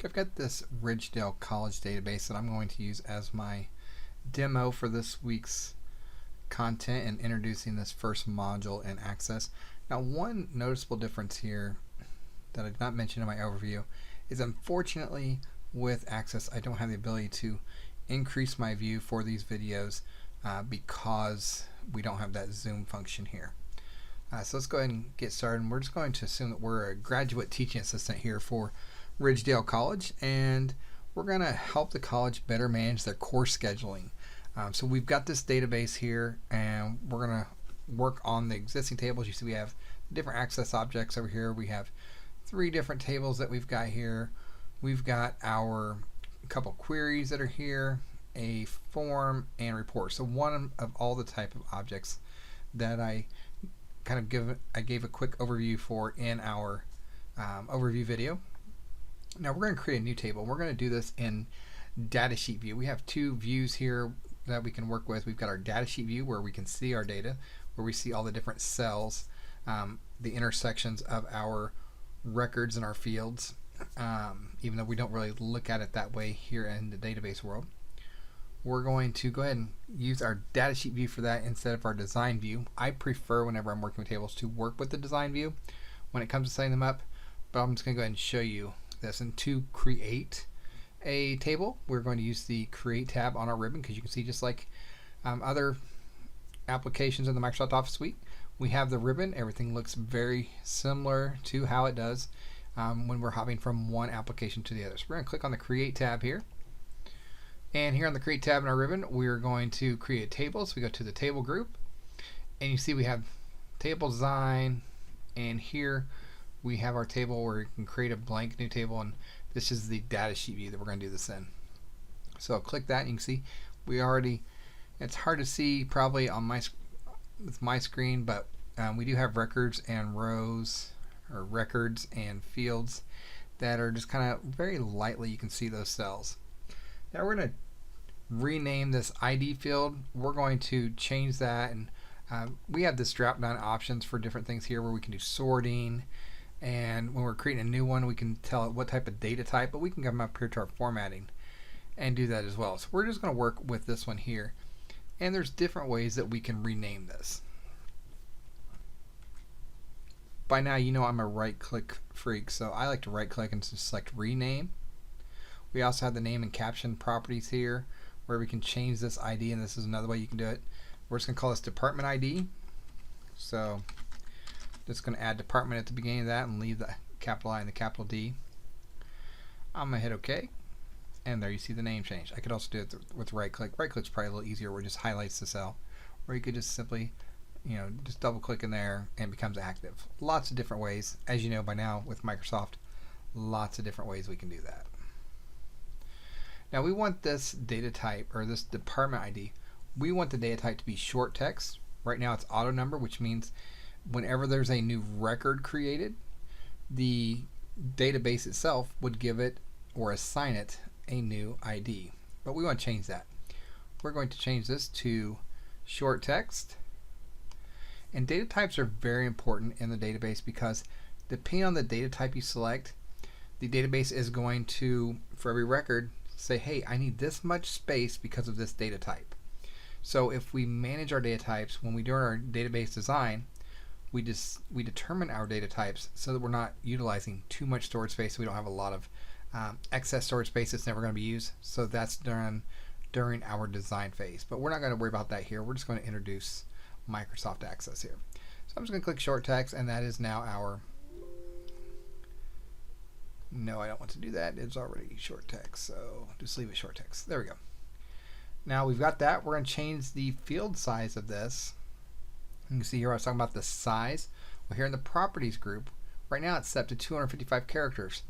I've got this Ridgedale College database that I'm going to use as my demo for this week's content and introducing this first module in Access. Now, one noticeable difference here that I did not mention in my overview is unfortunately with Access I don't have the ability to increase my view for these videos because we don't have that zoom function here. So let's go ahead and get started, and we're just going to assume that we're a graduate teaching assistant here for Ridgedale College, and we're going to help the college better manage their course scheduling. So we've got this database here, and we're going to work on the existing tables. You see we have different access objects over here. We have 3 different tables that we've got here. We've got our couple queries that are here, a form, and report. So one of all the type of objects that I gave a quick overview for in our overview video. Now we're going to create a new table. We're going to do this in datasheet view. We have 2 views here that we can work with. We've got our datasheet view where we can see our data, where we see all the different cells, the intersections of our records and our fields, even though we don't really look at it that way here in the database world. We're going to go ahead and use our datasheet view for that instead of our design view. I prefer, whenever I'm working with tables, to work with the design view when it comes to setting them up, but I'm just going to go ahead and show you this. And to create a table, we're going to use the Create tab on our ribbon, because you can see, just like other applications in the Microsoft Office suite, we have the ribbon. Everything looks very similar to how it does when we're hopping from one application to the other. So we're going to click on the Create tab here. And here on the Create tab in our ribbon, we're going to create a table. So we go to the table group, and you see we have table design, and here we have our table where you can create a blank new table, and this is the datasheet view that we're going to do this in. So I'll click that, and you can see we already, it's hard to see probably on my screen, but we do have records and rows, or records and fields that are just kind of very lightly, you can see those cells. Now we're going to rename this ID field. We're going to change that, and we have this drop down options for different things here where we can do sorting, and when we're creating a new one we can tell it what type of data type, but we can come up here to our formatting and do that as well. So we're just going to work with this one here, and there's different ways that we can rename this. By now you know I'm a right click freak, so I like to right click and just select rename. We also have the name and caption properties here where we can change this ID, and this is another way you can do it. We're just going to call this department ID. So just going to add department at the beginning of that and leave the capital I and the capital D. I'm going to hit OK, and there you see the name change. I could also do it with right click. Right click's probably a little easier, where it just highlights the cell, or you could just simply just double click in there and it becomes active. Lots of different ways. As you know by now with Microsoft, lots of different ways we can do that. Now we want this data type, or this department ID, we want the data type to be short text. Right now it's auto number, which means whenever there's a new record created, the database itself would give it or assign it a new ID. But we want to change that. We're going to change this to short text. And data types are very important in the database, because depending on the data type you select, the database is going to, for every record, say, hey, I need this much space because of this data type. So if we manage our data types, when we do our database design, we determine our data types so that we're not utilizing too much storage space, so we don't have a lot of excess storage space that's never going to be used. So that's done during our design phase. But we're not going to worry about that here. We're just going to introduce Microsoft Access here. So I'm just going to click short text, and that is now our, no, I don't want to do that. It's already short text, so just leave it short text. There we go. Now we've got that. We're going to change the field size of this. You can see here I was talking about the size. Well, here in the properties group, right now it's set to 255 characters.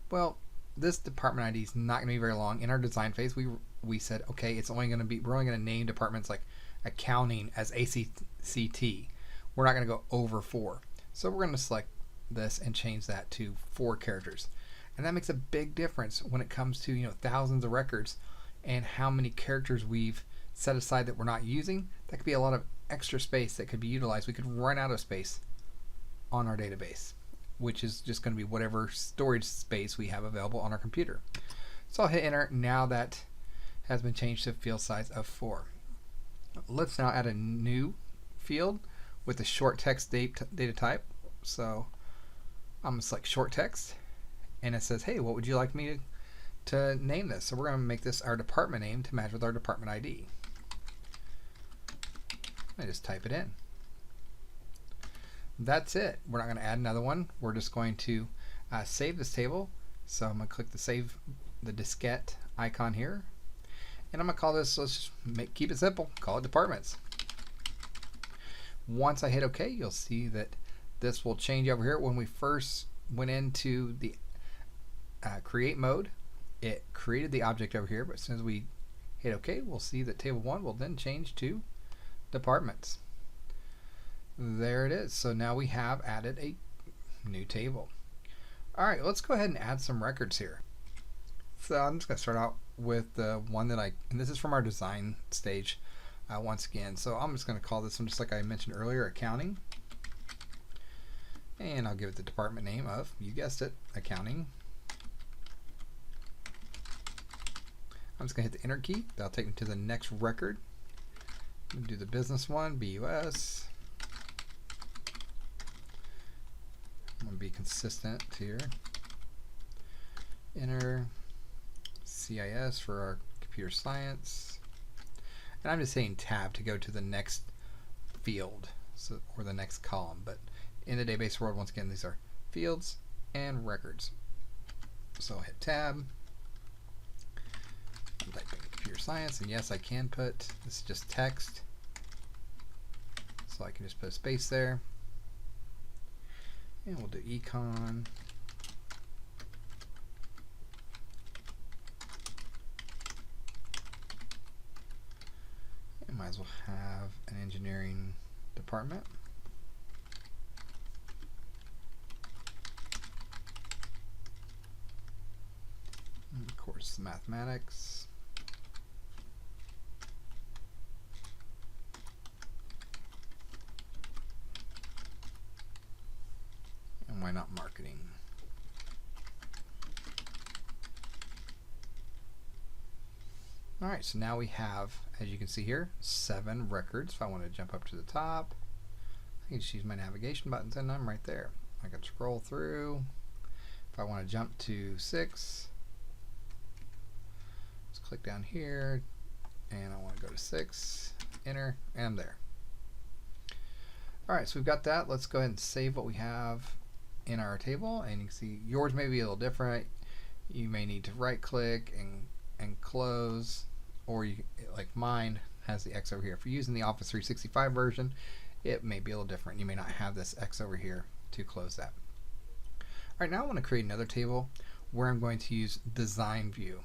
Well, this department ID is not going to be very long. In our design phase, we said, okay, it's only going to be, we're only going to name departments like accounting as ACT. We're not going to go over 4. So we're going to select this and change that to 4 characters. And that makes a big difference when it comes to thousands of records and how many characters we've set aside that we're not using. That could be a lot of extra space that could be utilized. We could run out of space on our database. which is just going to be whatever storage space we have available on our computer. So I'll hit enter. Now that has been changed to field size of 4. Let's now add a new field with a short text data type. So I'm going to select short text, and it says, hey, what would you like me to name this? So we're going to make this our department name to match with our department ID. I just type it in. That's it. We're not going to add another one. We're just going to save this table. So I'm going to click the save the diskette icon here, and I'm going to call this, let's just keep it simple, call it departments. Once I hit OK, you'll see that this will change over here. When we first went into the create mode, it created the object over here, but as soon as we hit OK, we'll see that table 1 will then change to departments. There it is. So now we have added a new table. Alright, let's go ahead and add some records here. So I'm just going to start out with the one that and this is from our design stage once again. So I'm just going to call this one, just like I mentioned earlier, accounting. And I'll give it the department name of, you guessed it, accounting. I'm just going to hit the enter key. That'll take me to the next record. Do the business one, BUS. I'm going to be consistent here. Enter CIS for our computer science. And I'm just saying tab to go to the next field, so, or the next column. But in the database world, once again, these are fields and records. So I'll hit tab. I'm typing computer science, and yes, I can put, this is just text. So I can just put a space there. And we'll do econ. And might as well have an engineering department. And of course, mathematics. And why not marketing? Alright, so now we have, as you can see here, 7 records. If I want to jump up to the top, I can just use my navigation buttons and I'm right there. I can scroll through. If I want to jump to 6, let's click down here, and I want to go to 6, enter, and I'm there. Alright, so we've got that. Let's go ahead and save what we have in our table, and you can see yours may be a little different. You may need to right click and close, or you, like mine has the X over here. If you're using the Office 365 version, it may be a little different. You may not have this X over here to close that. Alright, now I want to create another table where I'm going to use design view.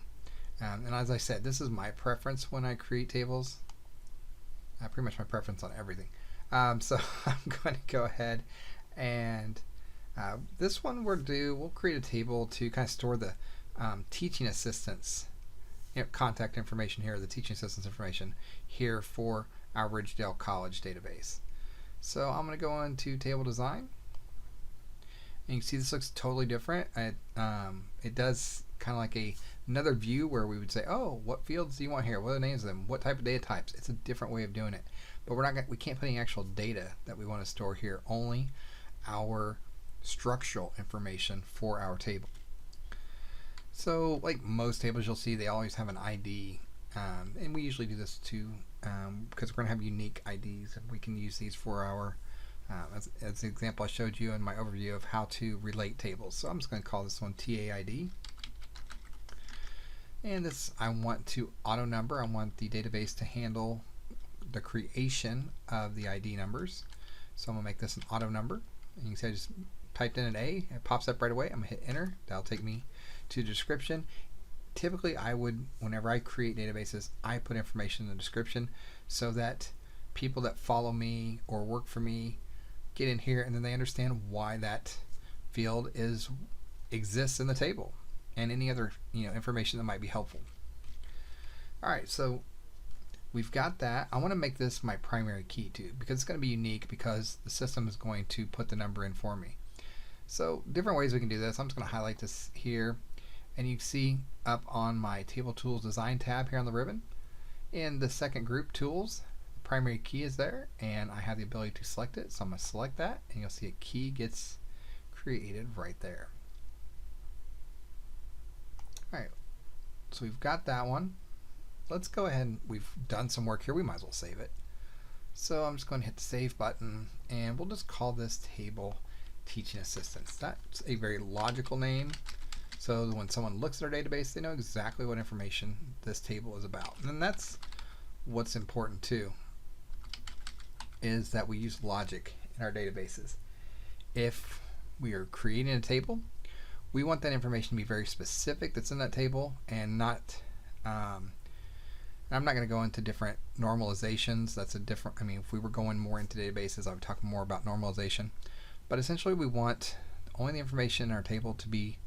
And as I said, this is my preference when I create tables. Pretty much my preference on everything. So I'm going to go ahead and this one we'll create a table to kind of store the teaching assistants, contact information here, the teaching assistants information here for our Ridgedale College database. So I'm going to go into table design, and you can see this looks totally different. It does kind of like another view where we would say, oh, what fields do you want here? What are the names of them? What type of data types? It's a different way of doing it. But we can't put any actual data that we want to store here, only our structural information for our table. So like most tables you'll see, they always have an ID, and we usually do this too because we're going to have unique IDs, and we can use these for our as the example I showed you in my overview of how to relate tables. So I'm just going to call this one TAID. And this, I want to auto number. I want the database to handle the creation of the ID numbers. So I'm going to make this an auto number. And you can see I just typed in an A. It pops up right away. I'm going to hit enter. That'll take me to the description. Typically, whenever I create databases, I put information in the description so that people that follow me or work for me get in here and then they understand why that field exists in the table, and any other information that might be helpful. Alright, so we've got that. I want to make this my primary key too, because it's going to be unique, because the system is going to put the number in for me. So different ways we can do this. I'm just going to highlight this here, and you can see up on my Table Tools Design tab here on the ribbon, in the second group, Tools, the primary key is there, and I have the ability to select it. So I'm going to select that, and you'll see a key gets created right there. Alright, so we've got that one. Let's go ahead and we've done some work here. We might as well save it. So I'm just going to hit the Save button, and we'll just call this table Teaching Assistants. That's a very logical name. So when someone looks at our database, they know exactly what information this table is about. And that's what's important too, is that we use logic in our databases. If we are creating a table, we want that information to be very specific that's in that table, and not I'm not going to go into different normalizations. That's a different, I mean, if we were going more into databases, I would talk more about normalization. But essentially we want only the information in our table to be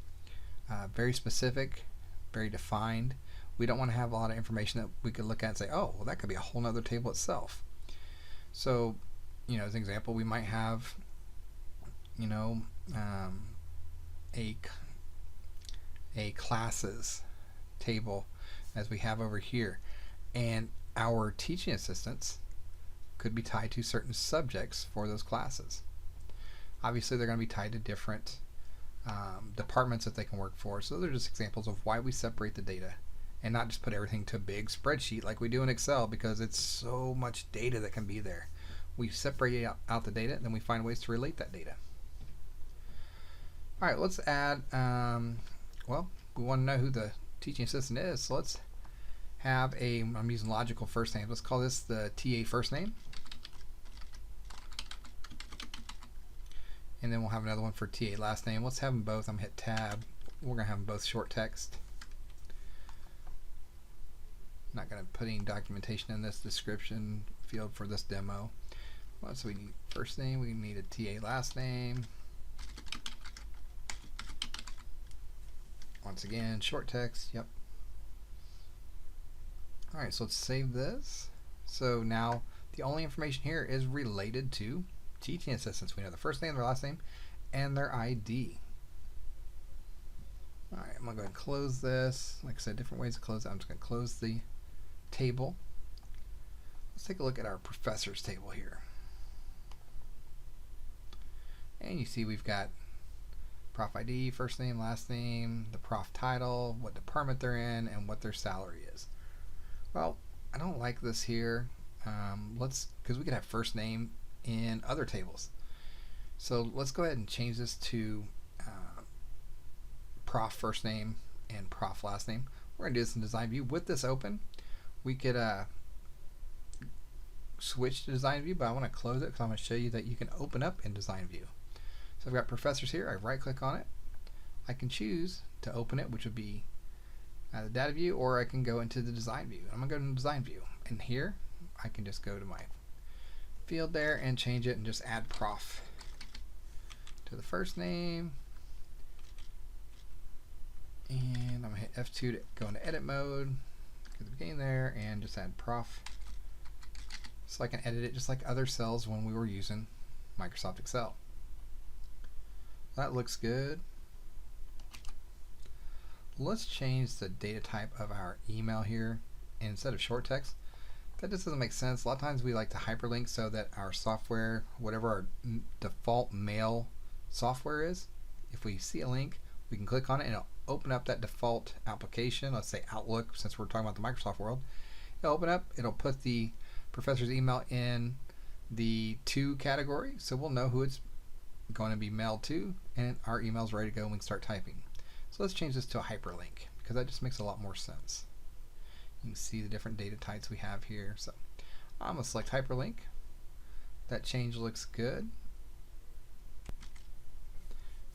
very specific, very defined. We don't want to have a lot of information that we could look at and say, oh, well, that could be a whole nother table itself. So, you know, as an example, we might have, you know, a classes table as we have over here, and our teaching assistants could be tied to certain subjects for those classes. Obviously they're going to be tied to different departments that they can work for. So they're just examples of why we separate the data and not just put everything to a big spreadsheet like we do in Excel, because it's so much data that can be there. We separate out the data, and then we find ways to relate that data. Alright, let's add, well, we want to know who the teaching assistant is, so let's have I'm using logical first name. Let's call this the TA first name. And then we'll have another one for TA last name. Let's have them both. I'm going to hit tab. We're going to have them both short text. Not going to put any documentation in this description field for this demo. Well, so we need first name. We need a TA last name. Once again, short text. Yep. Alright, so let's save this. So now the only information here is related to teaching assistants. We know the first name, their last name, and their ID. Alright, I'm going to go ahead and close this. Like I said, different ways to close it. I'm just going to close the table. Let's take a look at our professors table here. And you see we've got prof ID, first name, last name, the prof title, what department they're in, and what their salary is. Well, I don't like this here. Because we could have first name in other tables. So let's go ahead and change this to prof first name and prof last name. We're going to do this in Design View. With this open, we could switch to Design View, but I want to close it because I'm going to show you that you can open up in Design View. So I've got professors here. I right click on it. I can choose to open it, which would be the data view, or I can go into the Design View. I'm going to go to Design View, and here I can just go to my field there and change it and just add prof to the first name. And I'm going to hit F2 to go into edit mode, go to the beginning there, and just add prof. So I can edit it just like other cells when we were using Microsoft Excel. That looks good. Let's change the data type of our email here. Instead of short text, that just doesn't make sense. A lot of times we like to hyperlink so that our software, whatever our default mail software is, if we see a link, we can click on it and it'll open up that default application. Let's say Outlook, since we're talking about the Microsoft world. It'll open up, it'll put the professor's email in the to category, so we'll know who it's going to be mailed to, and our email's ready to go and we can start typing. So let's change this to a hyperlink, because that just makes a lot more sense. You can see the different data types we have here. So I'm going to select hyperlink. That change looks good.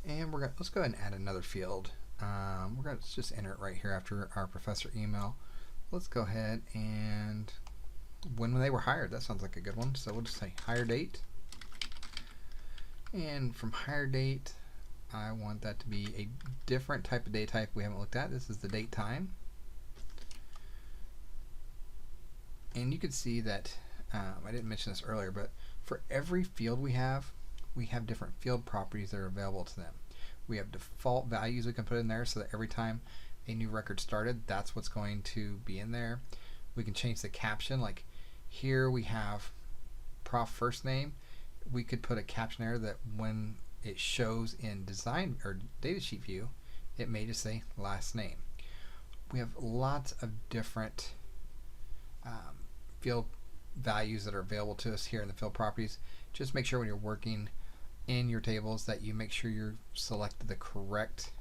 And let's go ahead and add another field. We're going to just enter it right here after our professor email. Let's go ahead and when they were hired. That sounds like a good one. So we'll just say hire date. And from hire date, I want that to be a different type of date type we haven't looked at. This is the date time. And you can see that, I didn't mention this earlier, but for every field we have, we have different field properties that are available to them. We have default values we can put in there so that every time a new record started, that's what's going to be in there. We can change the caption, like here we have prof first name. We could put a caption there that when it shows in design or datasheet view, it may just say last name. We have lots of different field values that are available to us here in the field properties. Just make sure when you're working in your tables that you make sure you're selected the correct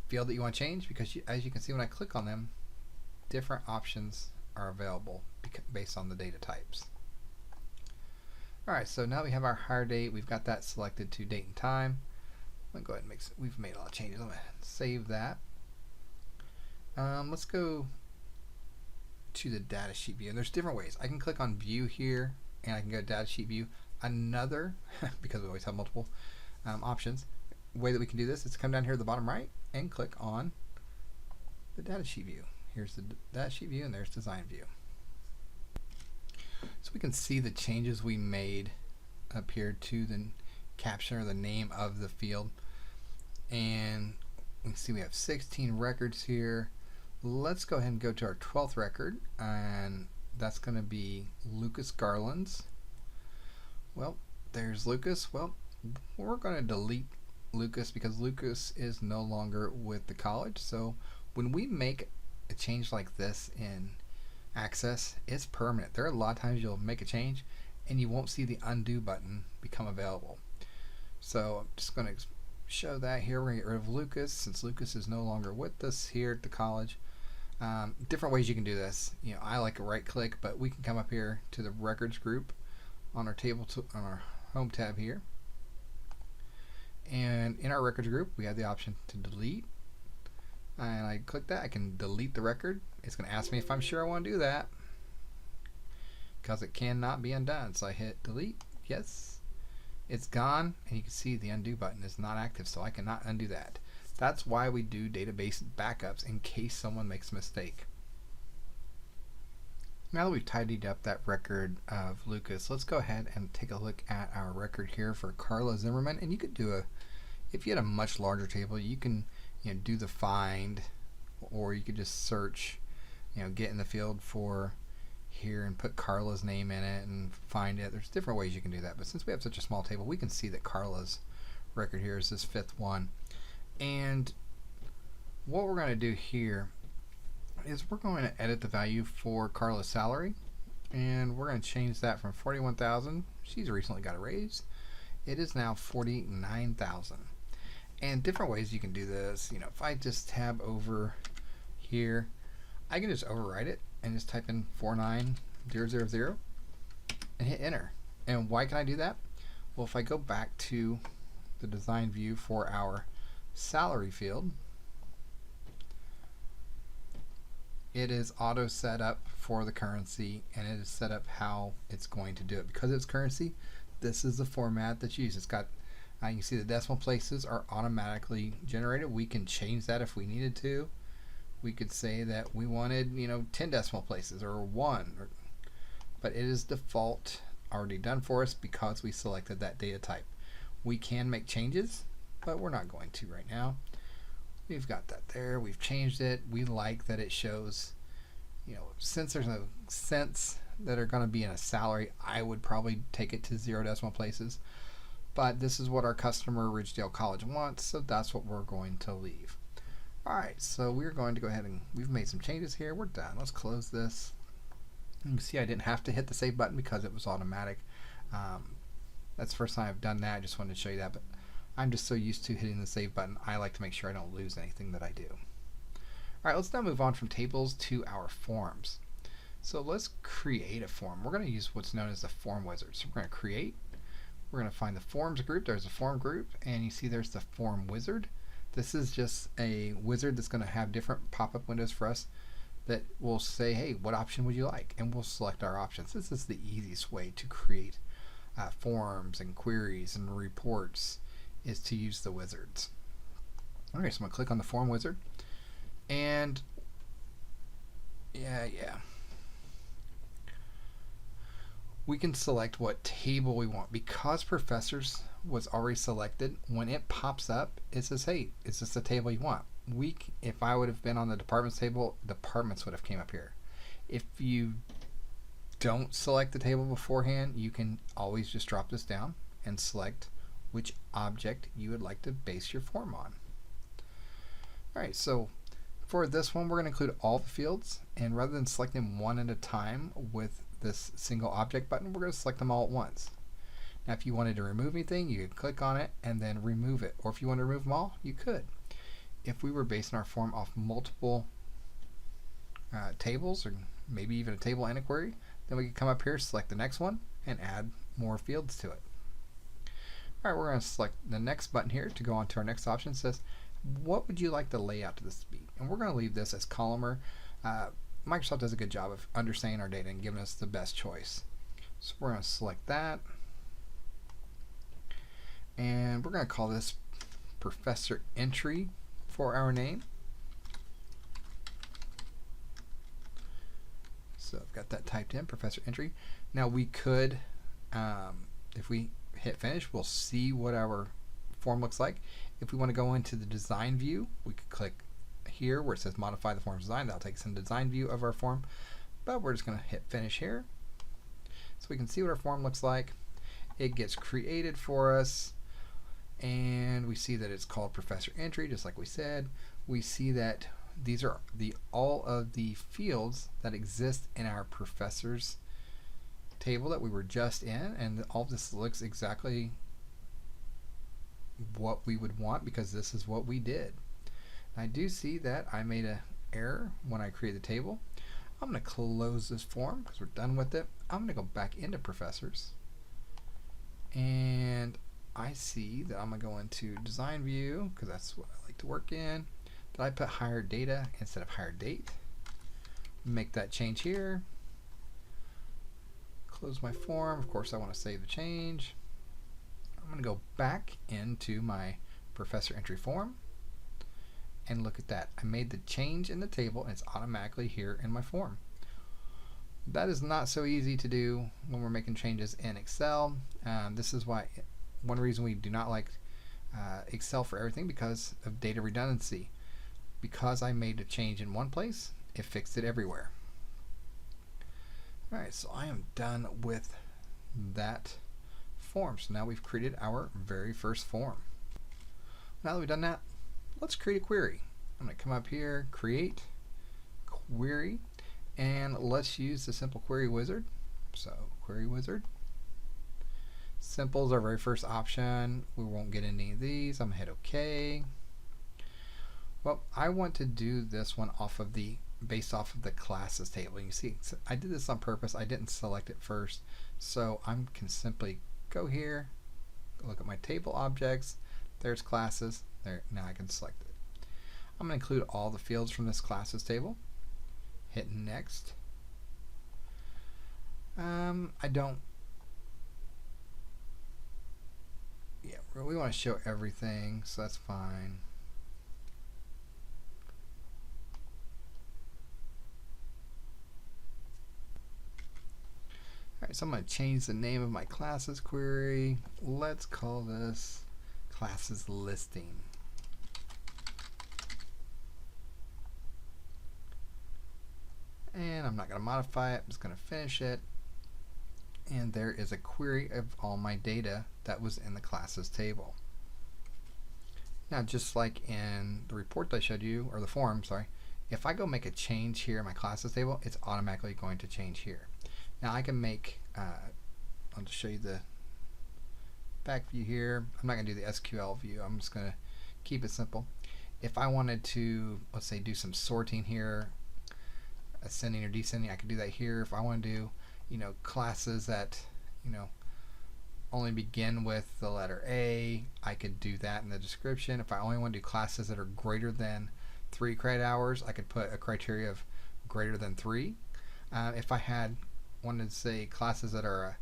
field that you want to change, because as you can see when I click on them, different options are available based on the data types. Alright, so now we have our hire date. We've got that selected to date and time. I'm going to go ahead and we've made a lot of changes. I'm going to save that. Let's go to the data sheet view, and there's different ways. I can click on view here and I can go to data sheet view. Another, because we always have multiple options, way that we can do this is to come down here at the bottom right and click on the data sheet view. Here's the data sheet view and there's design view. So we can see the changes we made up here to the caption or the name of the field, and we can see we have 16 records here. Let's go ahead and go to our 12th record, and that's going to be Lucas Garland's. Well, there's Lucas. Well, we're going to delete Lucas because Lucas is no longer with the college. So when we make a change like this in Access, it's permanent. There are a lot of times you'll make a change and you won't see the undo button become available. So I'm just going to show that here. We're going to get rid of Lucas since Lucas is no longer with us here at the college. Different ways you can do this. I like a right click, but we can come up here to the records group on our table on our home tab here, and in our records group we have the option to delete, and I click that. I can delete the record. It's going to ask me if I'm sure I want to do that because it cannot be undone. So I hit delete. Yes, it's gone, and you can see the undo button is not active, so I cannot undo that. That's why we do database backups, in case someone makes a mistake. Now that we've tidied up that record of Lucas, let's go ahead and take a look at our record here for Carla Zimmerman. And you could do if you had a much larger table, you can do the find, or you could just search, get in the field for here and put Carla's name in it and find it. There's different ways you can do that, but since we have such a small table, we can see that Carla's record here is this 5th one. And what we're going to do here is we're going to edit the value for Carla's salary, and we're going to change that from 41,000. She's recently got a raise. It is now 49,000. And different ways you can do this. If I just tab over here, I can just overwrite it and just type in 49000 and hit enter. And why can I do that? Well, if I go back to the design view for our salary field, it is auto set up for the currency, and it is set up how it's going to do it. Because it's currency, this is the format that's used. It's got, you can see the decimal places are automatically generated. We can change that if we needed to. We could say that we wanted 10 decimal places or 1, but it is default already done for us because we selected that data type. We can make changes, but we're not going to right now. We've got that there. We've changed it. We like that it shows, since there's no cents that are going to be in a salary, I would probably take it to 0 decimal places. But this is what our customer, Ridgedale College, wants, so that's what we're going to leave. Alright, so we're going to go ahead and we've made some changes here. We're done. Let's close this. You can see I didn't have to hit the save button because it was automatic. That's the first time I've done that. I just wanted to show you that, but I'm just so used to hitting the save button, I like to make sure I don't lose anything that I do. Alright, let's now move on from tables to our forms. So let's create a form. We're going to use what's known as the form wizard. So we're going to create. We're going to find the forms group. There's a form group, and you see there's the form wizard. This is just a wizard that's going to have different pop-up windows for us that will say, hey, what option would you like? And we'll select our options. This is the easiest way to create forms and queries and reports, is to use the wizards. Okay, so I'm going to click on the form wizard, and we can select what table we want. Because professors was already selected, when it pops up, it says, hey, is this the table you want? If I would have been on the departments table, departments would have came up here. If you don't select the table beforehand, you can always just drop this down and select which object you would like to base your form on. Alright, so for this one, we're going to include all the fields, and rather than selecting one at a time with this single object button, we're going to select them all at once. Now if you wanted to remove anything, you could click on it and then remove it, or if you want to remove them all, you could. If we were basing our form off multiple tables, or maybe even a table and a query, then we can come up here, select the next one, and add more fields to it. Alright, we're going to select the next button here to go on to our next option. It says, what would you like the layout of this to be? And we're going to leave this as columnar. Microsoft does a good job of understanding our data and giving us the best choice. So we're going to select that. And we're going to call this Professor Entry for our name. So I've got that typed in, Professor Entry. Now we could, if we hit finish, we'll see what our form looks like. If we want to go into the design view, we could click here where it says modify the form design. That'll take us into the design view of our form, but we're just going to hit finish here so we can see what our form looks like. It gets created for us, and we see that it's called Professor Entry, just like we said. We see that these are all of the fields that exist in our professors table that we were just in, and all of this looks exactly what we would want because this is what we did. I do see that I made an error when I created the table. I'm going to close this form because we're done with it. I'm going to go back into professors, and I see that I'm going to go into design view because that's what I like to work in. Did I put higher data instead of higher date? Make that change here. Close my form. Of course I want to save the change. I'm going to go back into my Professor Entry form, and look at that. I made the change in the table and it's automatically here in my form. That is not so easy to do when we're making changes in Excel. This is why one reason we do not like Excel for everything, because of data redundancy. Because I made a change in one place, it fixed it everywhere. Alright, so I am done with that form. So now we've created our very first form. Now that we've done that, let's create a query. I'm going to come up here, create query, and let's use the simple query wizard. So query wizard. Simple is our very first option. We won't get any of these. I'm going to hit OK. Well, I want to do this one based off of the classes table. You see, I did this on purpose. I didn't select it first, so I can simply go here, look at my table objects. There's classes. There. Now I can select it. I'm going to include all the fields from this classes table. Hit next. I don't. Yeah, we want to show everything, so that's fine. Alright, so I'm going to change the name of my classes query. Let's call this classes listing. And I'm not going to modify it. I'm just going to finish it. And there is a query of all my data that was in the classes table. Now, just like in the report that I showed you, or the form, sorry, if I go make a change here in my classes table, it's automatically going to change here. Now I can make, I'll just show you the back view here. I'm not going to do the SQL view. I'm just going to keep it simple. If I wanted to, let's say, do some sorting here, ascending or descending, I could do that here. If I want to do, classes that, only begin with the letter A, I could do that in the description. If I only want to do classes that are greater than 3 credit hours, I could put a criteria of greater than 3. If I wanted to say classes that are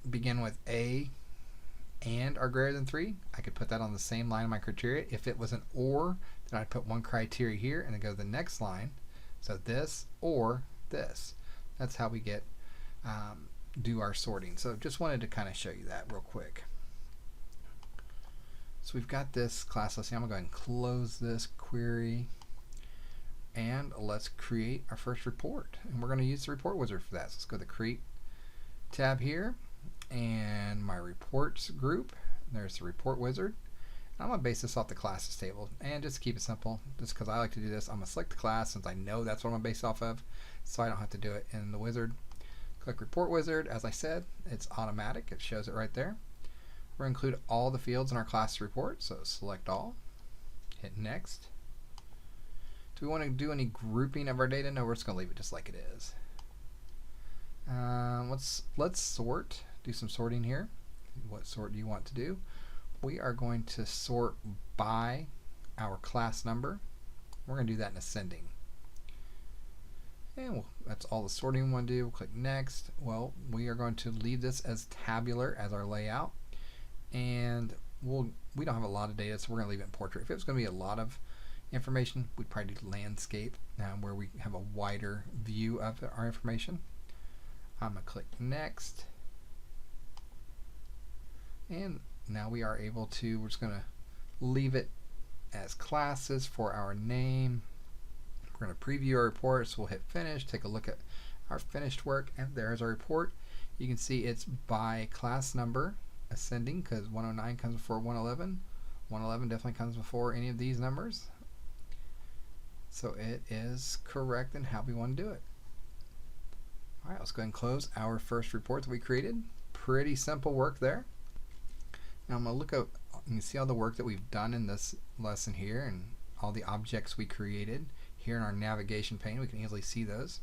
begin with A and are greater than 3, I could put that on the same line of my criteria. If it was an or, then I'd put one criteria here and then go to the next line. So this or this. That's how we get do our sorting. So just wanted to kind of show you that real quick. So we've got this class listing. I'm going to go ahead and close this query. And let's create our first report. And we're going to use the report wizard for that. So let's go to the create tab here and my reports group. There's the report wizard. I'm going to base this off the classes table. And just to keep it simple, just because I like to do this, I'm going to select the class since I know that's what I'm going to base off of, so I don't have to do it in the wizard. Click report wizard. As I said, it's automatic. It shows it right there. We're going to include all the fields in our class report. So select all, hit next. Do we want to do any grouping of our data? No, we're just going to leave it just like it is. Let's sort. Do some sorting here. What sort do you want to do? We are going to sort by our class number. We're going to do that in ascending. And that's all the sorting we want to do. We'll click next. Well, we are going to leave this as tabular as our layout. And we don't have a lot of data, so we're going to leave it in portrait. If it was going to be a lot of information, we'd probably do landscape, where we have a wider view of our information. I'm going to click next. And now we are able to, we're just going to leave it as classes for our name. We're going to preview our report, so we'll hit finish, take a look at our finished work, and there's our report. You can see it's by class number, ascending, because 109 comes before 111. 111 definitely comes before any of these numbers. So it is correct in how we want to do it. Alright, let's go ahead and close our first report that we created. Pretty simple work there. Now I'm going to look at, you can see all the work that we've done in this lesson here and all the objects we created here in our navigation pane. We can easily see those.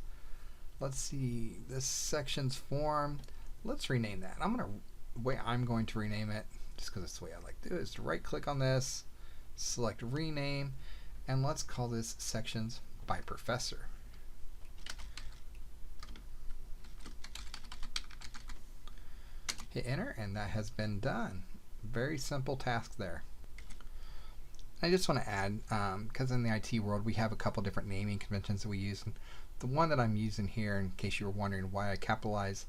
Let's see, this section's form. Let's rename that. The way I'm going to rename it, just because it's the way I like to do it, is to right click on this, select rename, and let's call this sections by professor. Hit enter, and that has been done. Very simple task there. I just want to add, because in the IT world we have a couple different naming conventions that we use. And the one that I'm using here, in case you were wondering why I capitalize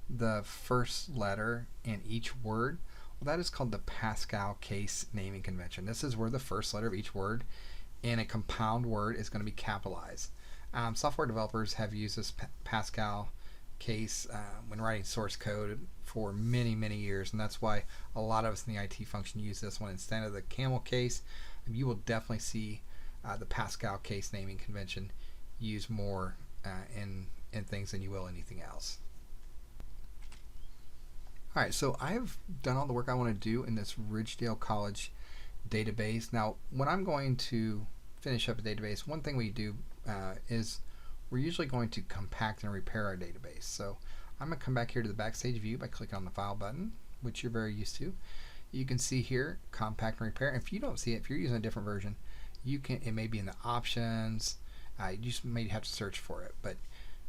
the first letter in each word, well, that is called the Pascal case naming convention. This is where the first letter of each word in a compound word is going to be capitalized. Software developers have used this Pascal case when writing source code for many, many years, and that's why a lot of us in the IT function use this one instead of the camel case. You will definitely see the Pascal case naming convention used more in things than you will anything else. Alright, so I've done all the work I want to do in this Ridgedale College database. Now, when I'm going to finish up a database, one thing we do is we're usually going to compact and repair our database. So I'm going to come back here to the Backstage view by clicking on the File button, which you're very used to. You can see here, compact and repair. If you don't see it, if you're using a different version, it may be in the options. You just may have to search for it. But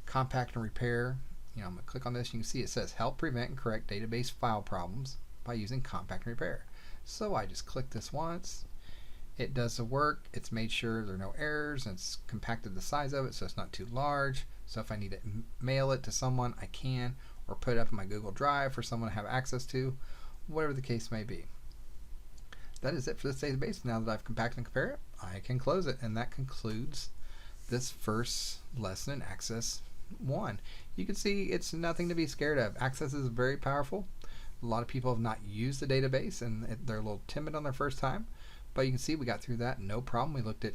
compact and repair, I'm going to click on this. You can see it says help prevent and correct database file problems by using compact and repair. So I just click this once. It does the work. It's made sure there are no errors, and it's compacted the size of it so it's not too large. So if I need to mail it to someone, I can, or put it up in my Google Drive for someone to have access to, whatever the case may be. That is it for this database. Now that I've compacted and compared it, I can close it, and that concludes this first lesson in Access 1. You can see it's nothing to be scared of. Access is very powerful. A lot of people have not used the database, and they're a little timid on their first time. But you can see we got through that no problem. We looked at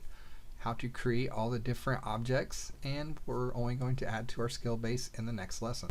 how to create all the different objects, and we're only going to add to our skill base in the next lesson.